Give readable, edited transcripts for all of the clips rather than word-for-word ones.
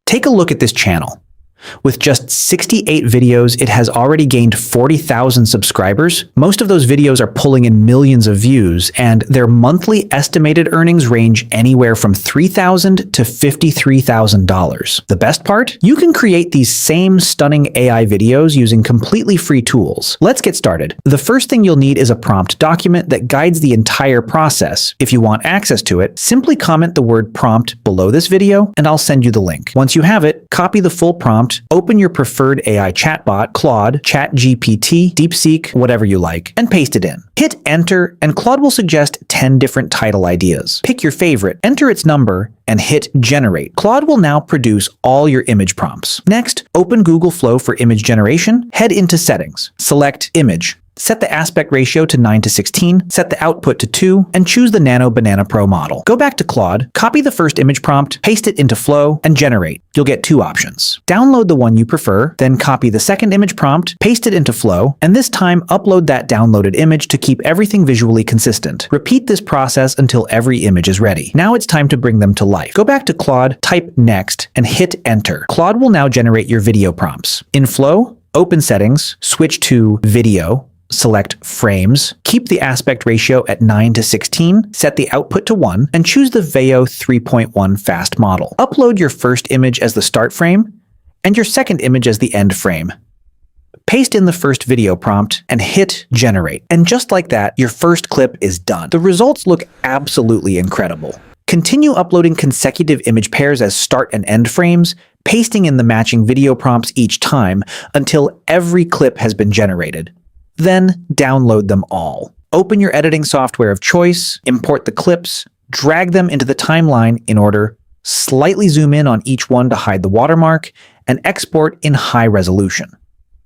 Take a look at this channel. With just 68 videos, it has already gained 40,000 subscribers. Most of those videos are pulling in millions of views, and their monthly estimated earnings range anywhere from $3,000 to $53,000. The best part? You can create these same stunning AI videos using completely free tools. Let's get started. The first thing you'll need is a prompt document that guides the entire process. If you want access to it, simply comment the word prompt below this video, and I'll send you the link. Once you have it, copy the full prompt, open your preferred AI chatbot, Claude, ChatGPT, DeepSeek, whatever you like, and paste it in. Hit enter, and Claude will suggest 10 different title ideas. Pick your favorite, enter its number, and hit generate. Claude will now produce all your image prompts. Next, open Google Flow for image generation, head into settings, select image. Set the aspect ratio to 9:16, set the output to 2, and choose the Nano Banana Pro model. Go back to Claude, copy the first image prompt, paste it into Flow, and generate. You'll get 2 options. Download the one you prefer, then copy the second image prompt, paste it into Flow, and this time upload that downloaded image to keep everything visually consistent. Repeat this process until every image is ready. Now it's time to bring them to life. Go back to Claude, type next, and hit enter. Claude will now generate your video prompts. In Flow, open settings, switch to video, select frames, keep the aspect ratio at 9:16, set the output to 1, and choose the Veo 3.1 fast model. Upload your first image as the start frame and your second image as the end frame. Paste in the first video prompt and hit generate. And just like that, your first clip is done. The results look absolutely incredible. Continue uploading consecutive image pairs as start and end frames, pasting in the matching video prompts each time until every clip has been generated. Then download them all. Open your editing software of choice, import the clips, drag them into the timeline in order, slightly zoom in on each one to hide the watermark, and export in high resolution.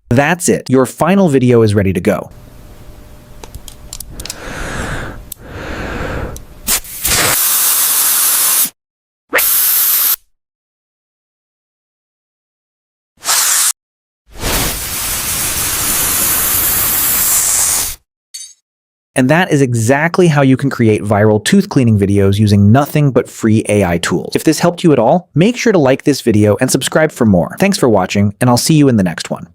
That's it. Your final video is ready to go. And that is exactly how you can create viral tooth cleaning videos using nothing but free AI tools. If this helped you at all, make sure to like this video and subscribe for more. Thanks for watching, and I'll see you in the next one.